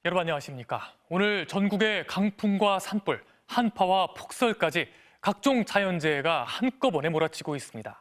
여러분 안녕하십니까? 오늘 전국의 강풍과 산불, 한파와 폭설까지 각종 자연재해가 한꺼번에 몰아치고 있습니다.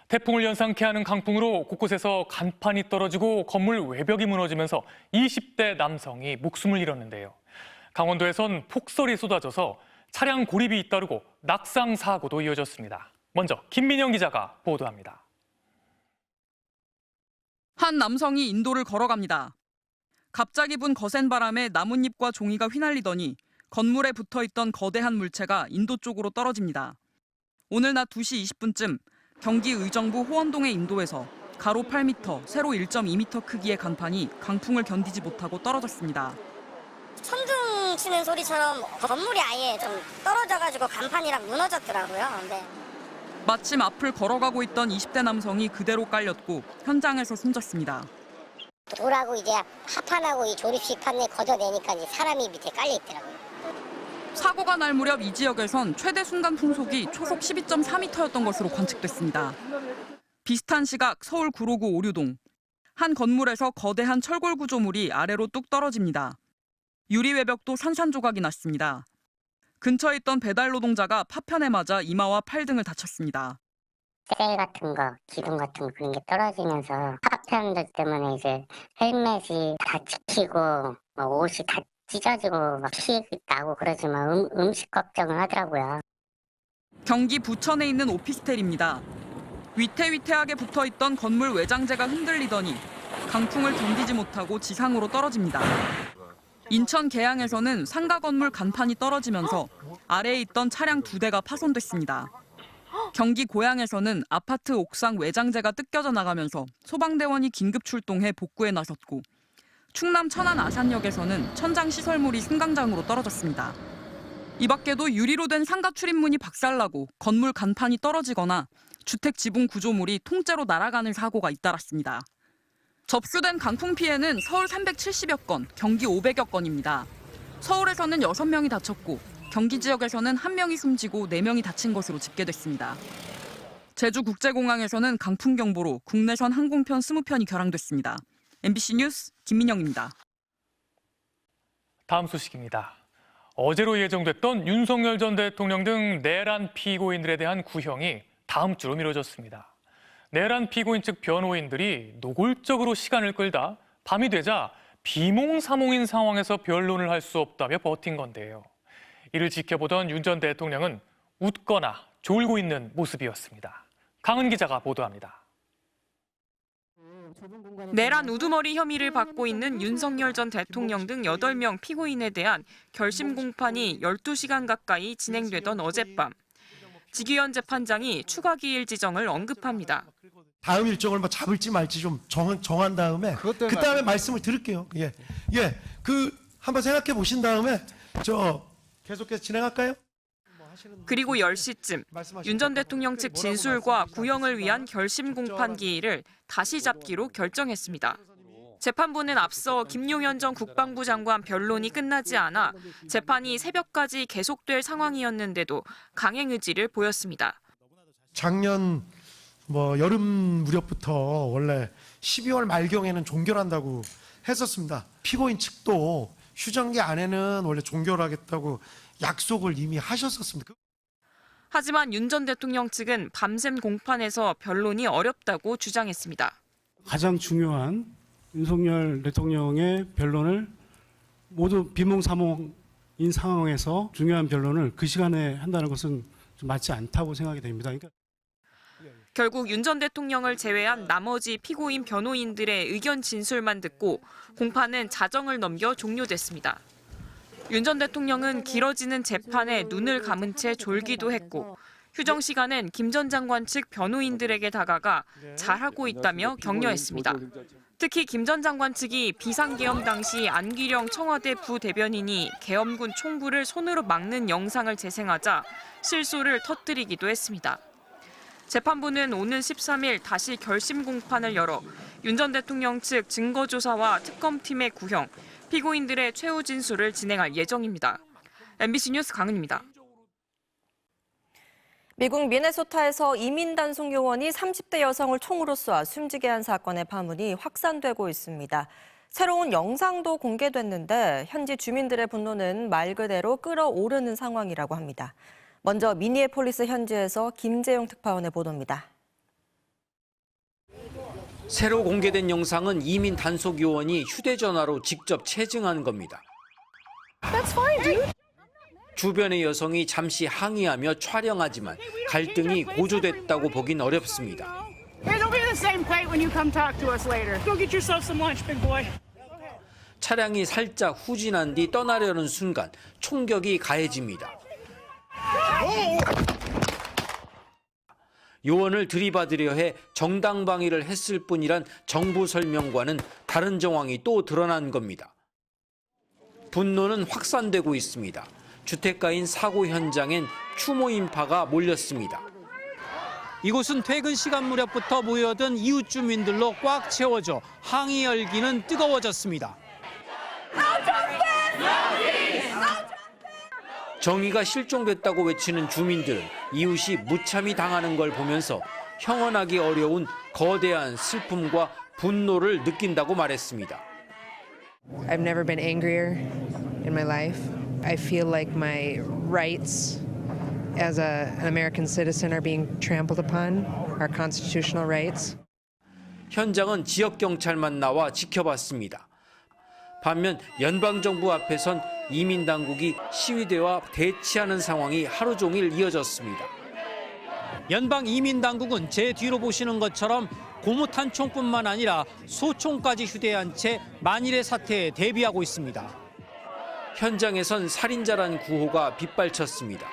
태풍을 연상케 하는 강풍으로 곳곳에서 간판이 떨어지고 건물 외벽이 무너지면서 20대 남성이 목숨을 잃었는데요. 강원도에선 폭설이 쏟아져서 차량 고립이 잇따르고 낙상 사고도 이어졌습니다. 먼저 김민영 기자가 보도합니다. 한 남성이 인도를 걸어갑니다. 갑자기 분 거센 바람에 나뭇잎과 종이가 휘날리더니 건물에 붙어있던 거대한 물체가 인도 쪽으로 떨어집니다. 오늘 낮 2시 20분쯤 경기 의정부 호원동의 인도에서 가로 8m, 세로 1.2m 크기의 간판이 강풍을 견디지 못하고 떨어졌습니다. 천둥 치는 소리처럼 건물이 아예 좀 떨어져가지고 간판이랑 무너졌더라고요. 네. 마침 앞을 걸어가고 있던 20대 남성이 그대로 깔렸고 현장에서 숨졌습니다. 돌하고 이제 합판하고 이 조립식 판을 걷어내니까 이제 사람이 밑에 깔려 있더라고요. 사고가 날 무렵 이 지역에선 최대 순간 풍속이 초속 12.4m였던 것으로 관측됐습니다. 비슷한 시각 서울 구로구 오류동. 한 건물에서 거대한 철골 구조물이 아래로 뚝 떨어집니다. 유리 외벽도 산산조각이 났습니다. 근처에 있던 배달 노동자가 파편에 맞아 이마와 팔 등을 다쳤습니다. 셀 같은 거, 기둥 같은 거 그런 게 떨어지면서 파편들 때문에 이제 헬멧이 다 찍히고 옷이 다 찢어지고 막 피 나고 그러지만 음식 걱정을 하더라고요. 경기 부천에 있는 오피스텔입니다. 위태위태하게 붙어있던 건물 외장재가 흔들리더니 강풍을 견디지 못하고 지상으로 떨어집니다. 인천 계양에서는 상가 건물 간판이 떨어지면서 아래에 있던 차량 2대가 파손됐습니다. 경기 고양에서는 아파트 옥상 외장재가 뜯겨져 나가면서 소방대원이 긴급 출동해 복구에 나섰고 충남 천안 아산역에서는 천장 시설물이 승강장으로 떨어졌습니다. 이 밖에도 유리로 된 상가 출입문이 박살나고 건물 간판이 떨어지거나 주택 지붕 구조물이 통째로 날아가는 사고가 잇따랐습니다. 접수된 강풍 피해는 서울 370여 건, 경기 500여 건입니다. 서울에서는 6명이 다쳤고 경기 지역에서는 1명이 숨지고 4명이 다친 것으로 집계됐습니다. 제주국제공항에서는 강풍경보로 국내선 항공편 20편이 결항됐습니다. MBC 뉴스 김민영입니다. 다음 소식입니다. 어제로 예정됐던 윤석열 전 대통령 등 내란 피고인들에 대한 구형이 다음 주로 미뤄졌습니다. 내란 피고인 측 변호인들이 노골적으로 시간을 끌다 밤이 되자 비몽사몽인 상황에서 변론을 할 수 없다며 버틴 건데요. 이를 지켜보던 윤 전 대통령은 웃거나 졸고 있는 모습이었습니다. 강은 기자가 보도합니다. 내란 우두머리 혐의를 받고 있는 윤석열 전 대통령 등 8명 피고인에 대한 결심 공판이 12시간 가까이 진행되던 어젯밤. 지규현 재판장이 추가 기일 지정을 언급합니다. 다음 일정을 잡을지 말지 좀 정한 다음에 그다음에 말씀을 드릴게요. 그 한번 생각해 보신 다음에 계속해서 진행할까요? 그리고 10시쯤 윤 전 대통령 측 진술과 구형을 위한 결심 공판 기일을 다시 잡기로 결정했습니다. 재판부는 앞서 김용현 전 국방부 장관 변론이 끝나지 않아 재판이 새벽까지 계속될 상황이었는데도 강행 의지를 보였습니다. 작년 여름 무렵부터 원래 12월 말경에는 종결한다고 했었습니다. 피고인 측도 휴정기 안에는 원래 종결하겠다고 약속을 이미 하셨었습니다. 하지만 윤 전 대통령 측은 밤샘 공판에서 변론이 어렵다고 주장했습니다. 가장 중요한 윤석열 대통령의 변론을 모두 비몽사몽인 상황에서 중요한 변론을 그 시간에 한다는 것은 좀 맞지 않다고 생각이 됩니다. 결국 윤 전 대통령을 제외한 나머지 피고인 변호인들의 의견 진술만 듣고 공판은 자정을 넘겨 종료됐습니다. 윤 전 대통령은 길어지는 재판에 눈을 감은 채 졸기도 했고 휴정 시간엔 김 전 장관 측 변호인들에게 다가가 잘하고 있다며 격려했습니다. 특히 김 전 장관 측이 비상계엄 당시 안기령 청와대 부대변인이 계엄군 총부를 손으로 막는 영상을 재생하자 실소를 터뜨리기도 했습니다. 재판부는 오는 13일 다시 결심 공판을 열어 윤 전 대통령 측 증거조사와 특검팀의 구형, 피고인들의 최후 진술을 진행할 예정입니다. MBC 뉴스 강은입니다. 미국 미네소타에서 이민단속 요원이 30대 여성을 총으로 쏘아 숨지게 한 사건의 파문이 확산되고 있습니다. 새로운 영상도 공개됐는데 현지 주민들의 분노는 말 그대로 끓어오르는 상황이라고 합니다. 먼저 미니애폴리스 현지에서 김재용 특파원의 보도입니다. 새로 공개된 영상은 이민 단속 요원이 휴대전화로 직접 체증한 겁니다. 주변의 여성이 잠시 항의하며 촬영하지만 갈등이 고조됐다고 보긴 어렵습니다. 차량이 살짝 후진한 뒤 떠나려는 순간 총격이 가해집니다. 요원을 들이받으려 해 정당방위를 했을 뿐이란 정부 설명과는 다른 정황이 또 드러난 겁니다. 분노는 확산되고 있습니다. 주택가인 사고 현장엔 추모 인파가 몰렸습니다. 이곳은 퇴근 시간 무렵부터 모여든 이웃 주민들로 꽉 채워져 항의 열기는 뜨거워졌습니다. 정의가 실종됐다고 외치는 주민들은 이웃이 무참히 당하는 걸 보면서 형언하기 어려운 거대한 슬픔과 분노를 느낀다고 말했습니다. I've never been angrier in my life. I feel like my rights as an American citizen are being trampled upon, our constitutional rights. 현장은 지역 경찰만 나와 지켜봤습니다. 반면 연방정부 앞에선 이민 당국이 시위대와 대치하는 상황이 하루 종일 이어졌습니다. 연방 이민 당국은 제 뒤로 보시는 것처럼 고무탄총뿐만 아니라 소총까지 휴대한 채 만일의 사태에 대비하고 있습니다. 현장에선 살인자란 구호가 빗발쳤습니다.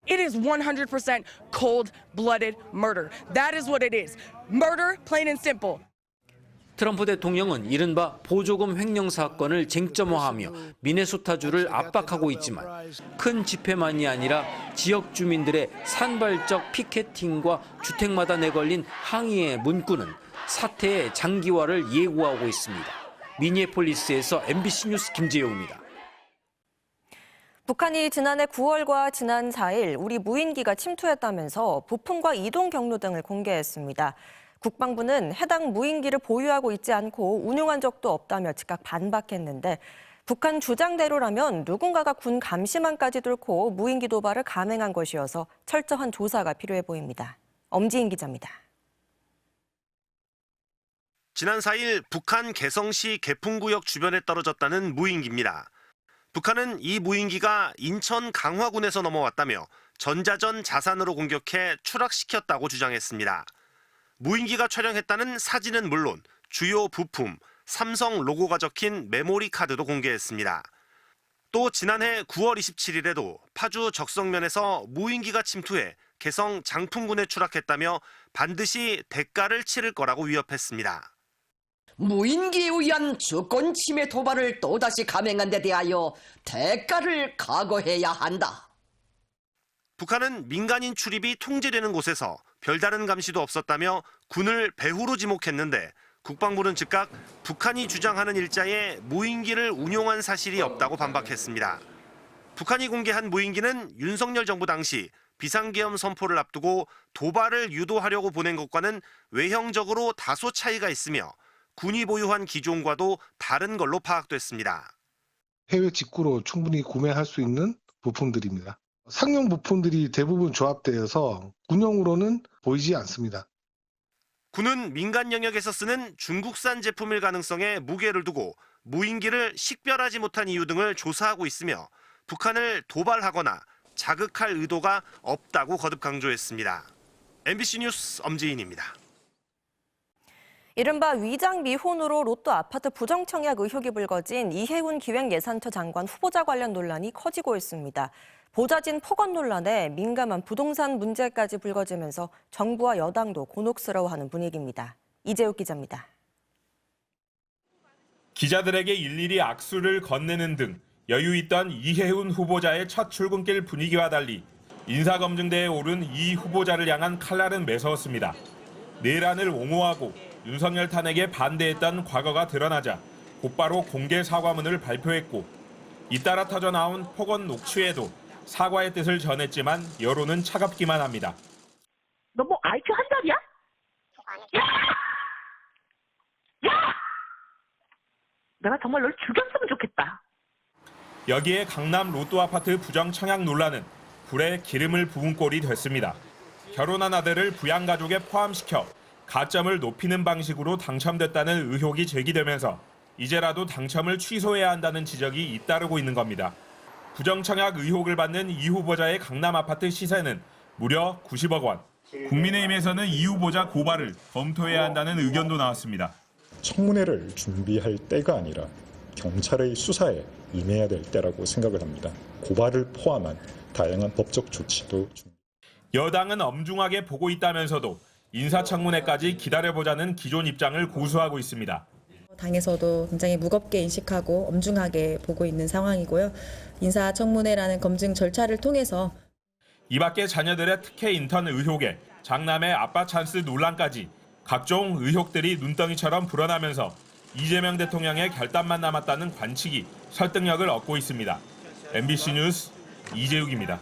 It is 100% cold-blooded murder. That is what it is. Murder, plain and simple. 트럼프 대통령은 이른바 보조금 횡령 사건을 쟁점화하며 미네소타주를 압박하고 있지만 큰 집회만이 아니라 지역 주민들의 산발적 피켓팅과 주택마다 내걸린 항의의 문구는 사태의 장기화를 예고하고 있습니다. 미니애폴리스에서 MBC 뉴스 김재용입니다. 북한이 지난해 9월과 지난 4일 우리 무인기가 침투했다면서 부품과 이동 경로 등을 공개했습니다. 국방부는 해당 무인기를 보유하고 있지 않고 운용한 적도 없다며 즉각 반박했는데 북한 주장대로라면 누군가가 군 감시망까지 뚫고 무인기 도발을 감행한 것이어서 철저한 조사가 필요해 보입니다. 엄지인 기자입니다. 지난 4일 북한 개성시 개풍구역 주변에 떨어졌다는 무인기입니다. 북한은 이 무인기가 인천 강화군에서 넘어왔다며 전자전 자산으로 공격해 추락시켰다고 주장했습니다. 무인기가 촬영했다는 사진은 물론 주요 부품, 삼성 로고가 적힌 메모리 카드도 공개했습니다. 또 지난해 9월 27일에도 파주 적성면에서 무인기가 침투해 개성 장풍군에 추락했다며 반드시 대가를 치를 거라고 위협했습니다. 무인기에 의한 주권 침해 도발을 또다시 감행한 데 대하여 대가를 각오해야 한다. 북한은 민간인 출입이 통제되는 곳에서 별다른 감시도 없었다며 군을 배후로 지목했는데 국방부는 즉각 북한이 주장하는 일자에 무인기를 운용한 사실이 없다고 반박했습니다. 북한이 공개한 무인기는 윤석열 정부 당시 비상계엄 선포를 앞두고 도발을 유도하려고 보낸 것과는 외형적으로 다소 차이가 있으며 군이 보유한 기종과도 다른 걸로 파악됐습니다. 해외 직구로 충분히 구매할 수 있는 부품들입니다. 상용 부품들이 대부분 조합되어서 군용으로는 보이지 않습니다. 군은 민간 영역에서 쓰는 중국산 제품일 가능성에 무게를 두고 무인기를 식별하지 못한 이유 등을 조사하고 있으며 북한을 도발하거나 자극할 의도가 없다고 거듭 강조했습니다. MBC 뉴스 엄지인입니다. 이른바 위장 미혼으로 로또 아파트 부정청약 의혹이 불거진 이해운 기획예산처 장관 후보자 관련 논란이 커지고 있습니다. 보좌진 폭언 논란에 민감한 부동산 문제까지 불거지면서 정부와 여당도 곤혹스러워하는 분위기입니다. 이재욱 기자입니다. 기자들에게 일일이 악수를 건네는 등 여유 있던 이해운 후보자의 첫 출근길 분위기와 달리 인사검증대에 오른 이 후보자를 향한 칼날은 매서웠습니다. 내란을 옹호하고 윤석열 탄핵에 반대했던 과거가 드러나자 곧바로 공개 사과문을 발표했고 잇따라 터져나온 폭언 녹취에도 사과의 뜻을 전했지만 여론은 차갑기만 합니다. 너 뭐 IQ 한 달이야? 야! 야! 내가 정말 널 죽였으면 좋겠다. 여기에 강남 로또 아파트 부정 청약 논란은 불에 기름을 부은 꼴이 됐습니다. 결혼한 아들을 부양가족에 포함시켜 가점을 높이는 방식으로 당첨됐다는 의혹이 제기되면서 이제라도 당첨을 취소해야 한다는 지적이 잇따르고 있는 겁니다. 부정청약 의혹을 받는 이 후보자의 강남 아파트 시세는 무려 90억 원. 국민의힘에서는 이 후보자 고발을 검토해야 한다는 의견도 나왔습니다. 청문회를 준비할 때가 아니라 경찰의 수사에 임해야 될 때라고 생각을 합니다. 고발을 포함한 다양한 법적 조치도 여당은 엄중하게 보고 있다면서도 인사청문회까지 기다려보자는 기존 입장을 고수하고 있습니다. 당에서도 굉장히 무겁게 인식하고 엄중하게 보고 있는 상황이고요. 인사청문회라는 검증 절차를 통해서 이 밖에 자녀들의 특혜 인턴 의혹에 장남의 아빠 찬스 논란까지 각종 의혹들이 눈덩이처럼 불어나면서 이재명 대통령의 결단만 남았다는 관측이 설득력을 얻고 있습니다. MBC 뉴스 이재욱입니다.